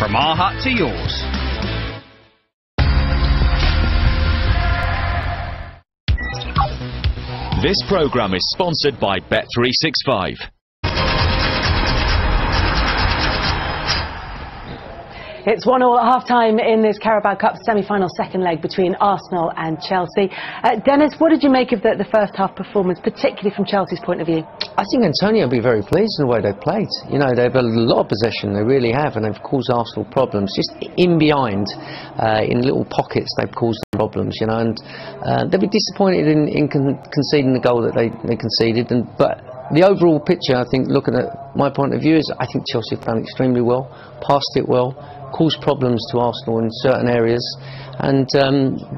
From our hut to yours. This programme is sponsored by Bet365. It's 1-1 at half-time in this Carabao Cup semi-final second leg between Arsenal and Chelsea. Dennis, what did you make of the first half performance, particularly from Chelsea's point of view? I think Antonio will be very pleased in the way they've played. You know, they've had a lot of possession, they really have, and they've caused Arsenal problems. Just in behind, in little pockets, they've caused them problems, you know, and they'll be disappointed in conceding the goal that they conceded. But the overall picture, I think, looking at my point of view, is I think Chelsea have done extremely well, passed it well, caused problems to Arsenal in certain areas, and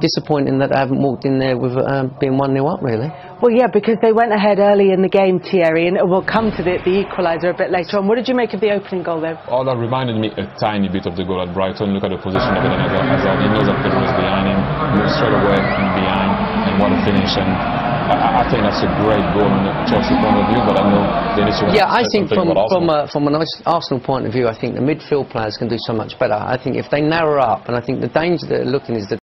disappointing that they haven't walked in there with being 1-0 up, really. Well, yeah, because they went ahead early in the game, Thierry, and we'll come to the equaliser a bit later on. What did you make of the opening goal, though? Oh, that reminded me a tiny bit of the goal at Brighton. Look at the position of Eden Hazard. He knows that the was behind him, moves straight away from behind, and what a finish. And I think that's a great goal on the Chelsea point of view, but I know they need to... Yeah, I think from an Arsenal point of view, I think the midfield players can do so much better. I think if they narrow up, and I think the danger that they're looking is that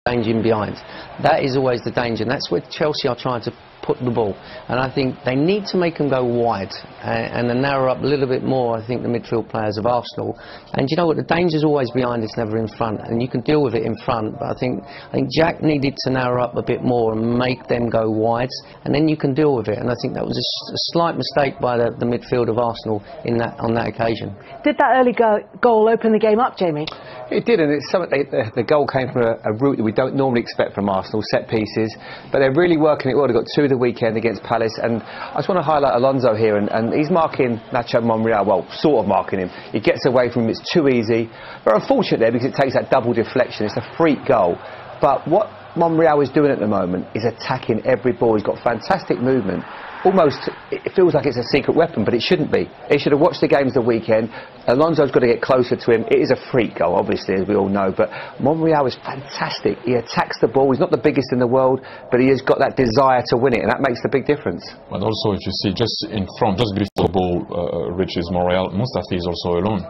danger in behind. That is always the danger, and that's where Chelsea are trying to put the ball, and I think they need to make them go wide and then narrow up a little bit more, I think, the midfield players of Arsenal. And you know what, the danger's always behind, it's never in front, and you can deal with it in front, but I think Jack needed to narrow up a bit more and make them go wide, and then you can deal with it. And I think that was a slight mistake by the midfield of Arsenal on that occasion. Did that early goal open the game up, Jamie? It did, and it's something the goal came from a route that we don't normally expect from Arsenal, set pieces, but they're really working it well. They've got 2 of the weekend against Palace, and I just want to highlight Alonso here, and he's marking Nacho Monreal, well, sort of marking him. He gets away from him, it's too easy. Very unfortunate there because it takes that double deflection. It's a freak goal, but what Monreal is doing at the moment is attacking every ball. He's got fantastic movement. Almost, it feels like it's a secret weapon, but it shouldn't be. He should have watched the games the weekend. Alonso's got to get closer to him. It is a freak goal, obviously, as we all know, but Monreal is fantastic. He attacks the ball. He's not the biggest in the world, but he has got that desire to win it, and that makes the big difference. But also, if you see, just in front, just before the ball reaches Monreal, Mustafi is also alone.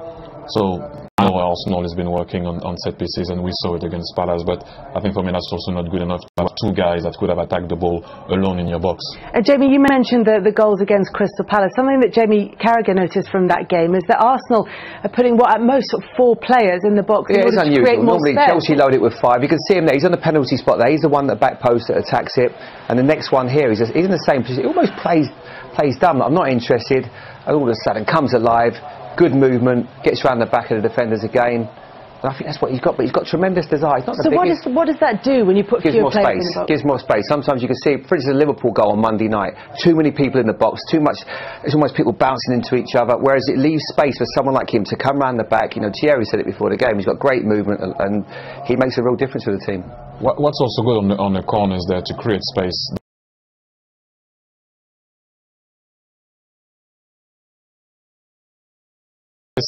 So I know Arsenal has been working on set pieces, and we saw it against Palace, but I think for me that's also not good enough to have 2 guys that could have attacked the ball alone in your box. Jamie, you mentioned the goals against Crystal Palace. Something that Jamie Carragher noticed from that game is that Arsenal are putting at most 4 players in the box. Yeah, it's unusual. Normally space. Chelsea load it with 5. You can see him there. He's on the penalty spot there. He's the one that back post that attacks it, and the next one here, he's in the same position. He almost plays dumb. I'm not interested. And all of a sudden comes alive. Good movement, gets around the back of the defenders again. And I think that's what he's got, but he's got tremendous desire. He's not the biggest. What does that do when you put fewer players in the box? Gives more space. Sometimes you can see, for instance, a Liverpool goal on Monday night. Too many people in the box, too much. It's almost people bouncing into each other. Whereas it leaves space for someone like him to come around the back. You know, Thierry said it before the game. He's got great movement, and he makes a real difference for the team. What's also good on the corners there to create space.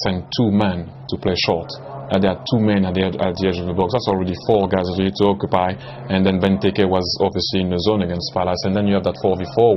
Send 2 men to play short, and there are 2 men at the edge of the box. That's already 4 guys ready to occupy, and then Benteke was obviously in the zone against Palace, and then you have that 4v4.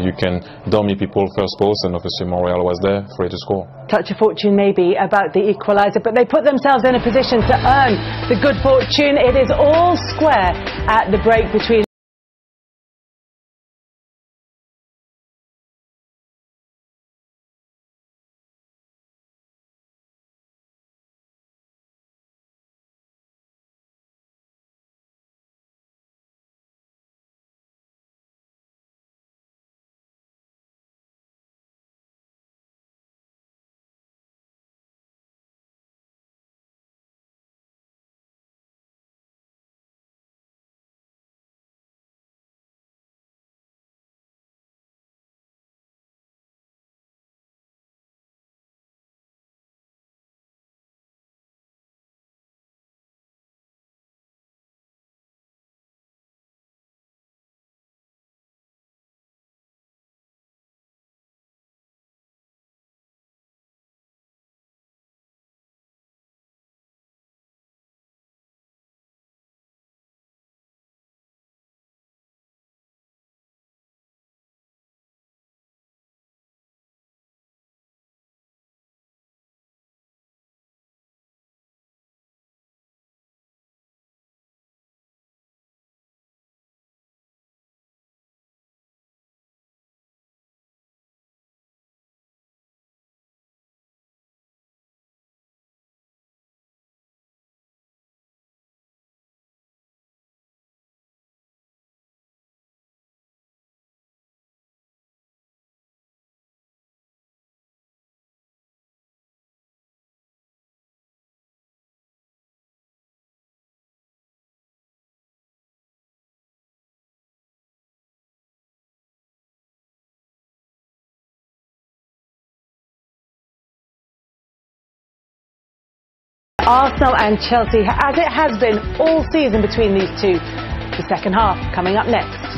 you can dummy people first post, and obviously Montreal was there, free to score. Touch of fortune maybe about the equaliser, but they put themselves in a position to earn the good fortune. It is all square at the break between Arsenal and Chelsea, as it has been all season between these two. The second half coming up next.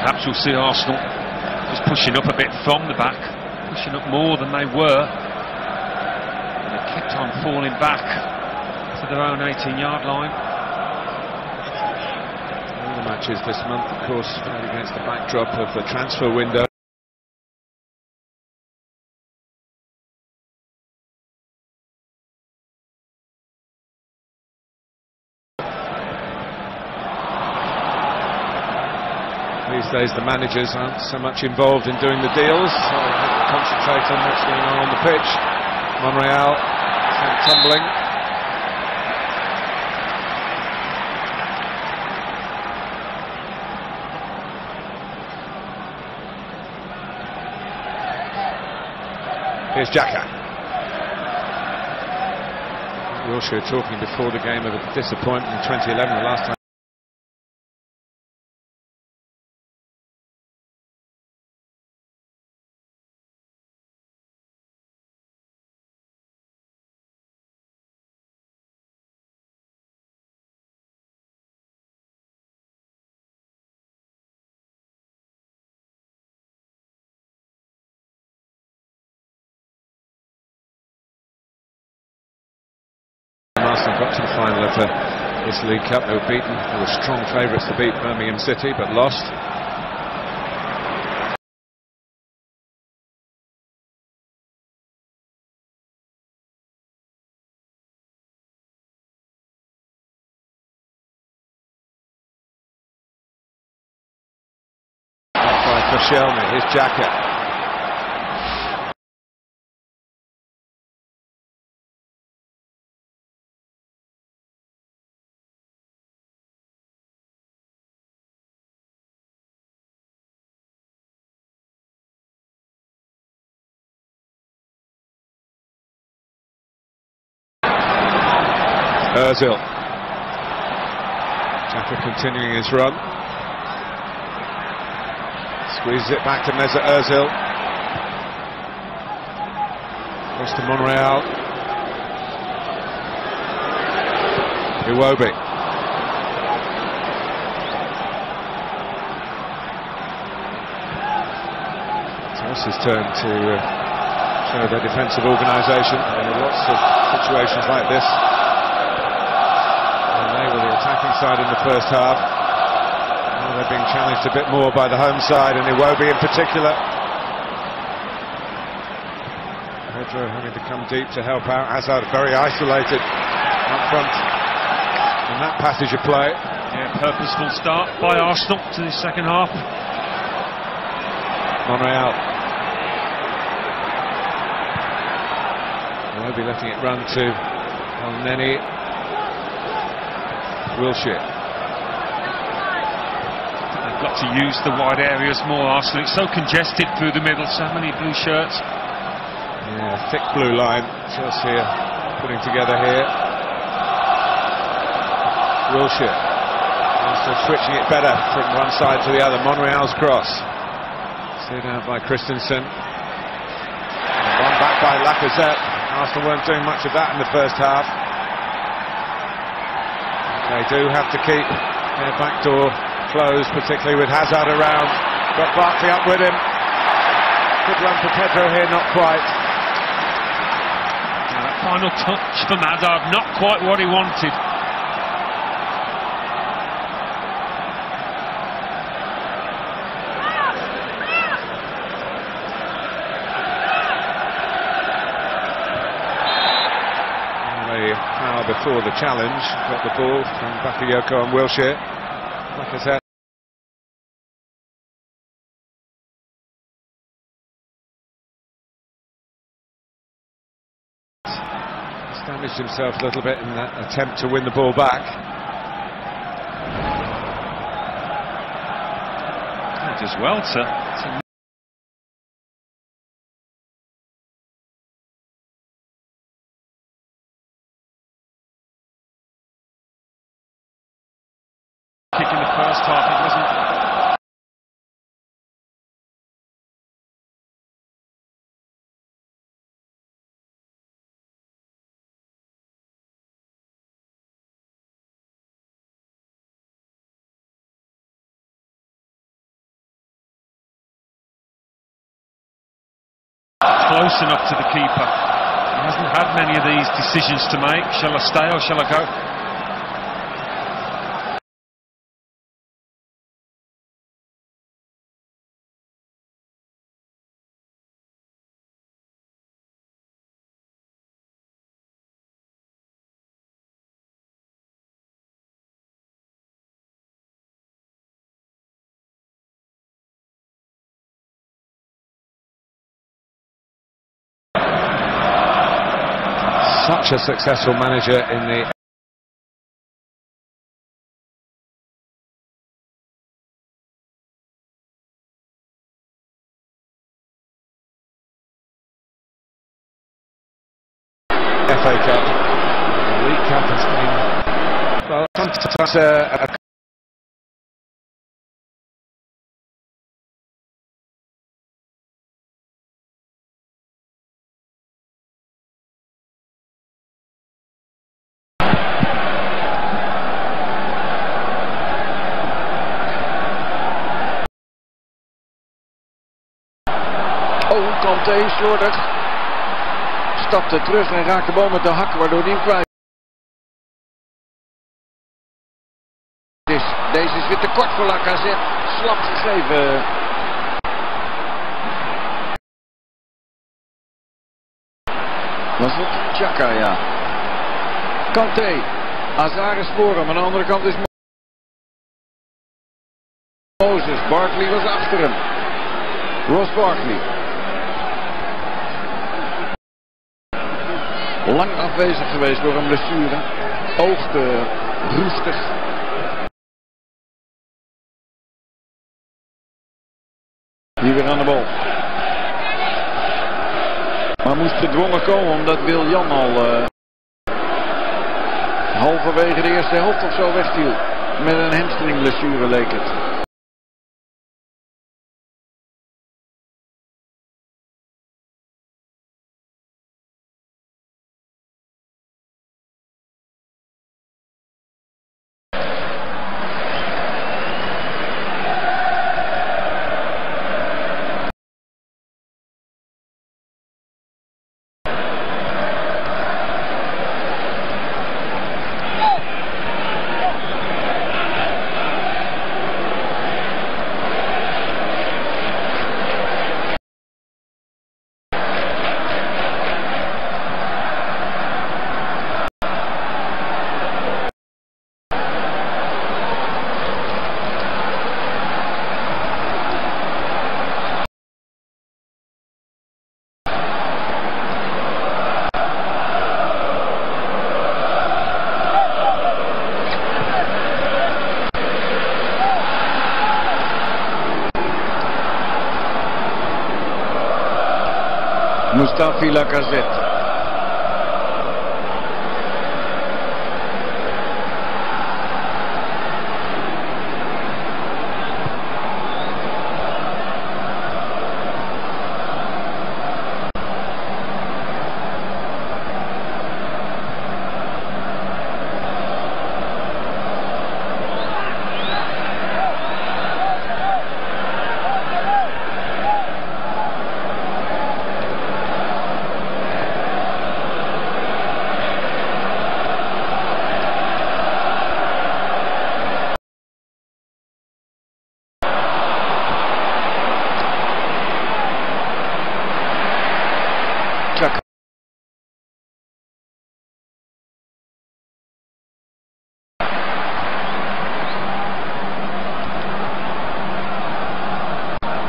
Perhaps we'll see Arsenal just pushing up a bit from the back, pushing up more than they were. And they kept on falling back to their own 18-yard line. All the matches this month, of course, played against the backdrop of the transfer window. These days the managers aren't so much involved in doing the deals, so they have to concentrate on what's going on the pitch. Monreal sent tumbling. Here's Xhaka. Wilshere talking before the game of a disappointment in 2011, the last time. Arsenal got to the final of this League Cup. They were beaten. They were strong favourites to beat Birmingham City, but lost. By Koscielny. Here's Xhaka. Ozil. Xhaka continuing his run. Squeezes it back to Mesut Ozil. Goes to Monreal. Iwobi. Chelsea's turn to show their defensive organisation. There are lots of situations like this. They were the attacking side in the first half. Now they're being challenged a bit more by the home side, and Iwobi in particular. Pedro having to come deep to help out. Hazard very isolated up front in that passage of play. Yeah, purposeful start by Arsenal to the second half. Monreal. Iwobi letting it run to Elneny. Wilshere. They've got to use the wide areas more, Arsenal. It's so congested through the middle, so many blue shirts. Yeah, thick blue line. Chelsea putting together here. Wilshere. Also switching it better from one side to the other. Monreal's cross. Slid out by Christensen. One back by Lacazette. Arsenal weren't doing much of that in the first half. They do have to keep their back door closed, particularly with Hazard around. Got Barkley up with him. Good run for Pedro here, not quite. Now that final touch from Hazard, not quite what he wanted. Before the challenge, got the ball from Bakayoko and Wilshere. Lacazette. He's damaged himself a little bit in that attempt to win the ball back. As well to kick in the first half, it wasn't close enough to the keeper. He hasn't had many of these decisions to make. Shall I stay or shall I go? Such a successful manager in the FA Cup. The League Cup has been, well, sometimes a Kanté, slordig. Stapte terug en raakt de bal met de hak, waardoor hij hem kwijt is. Deze is weer te kort voor Lacazette. Slap gegeven. Was het Xhaka, ja. Kanté. Hazard sporen, maar aan de andere kant is Moses. Barkley was achter hem. Ross Barkley. Lang afwezig geweest door een blessure. Oogde roestig. Hier weer aan de bal. Maar moest gedwongen komen omdat Willian al halverwege de eerste helft of zo wegviel. Met een hamstringblessure leek het. Mustafi Lacazette.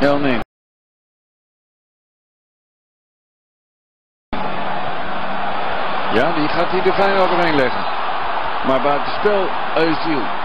Nee. Ja, die gaat hij er fijn overheen leggen. Maar buitenspel, Özil.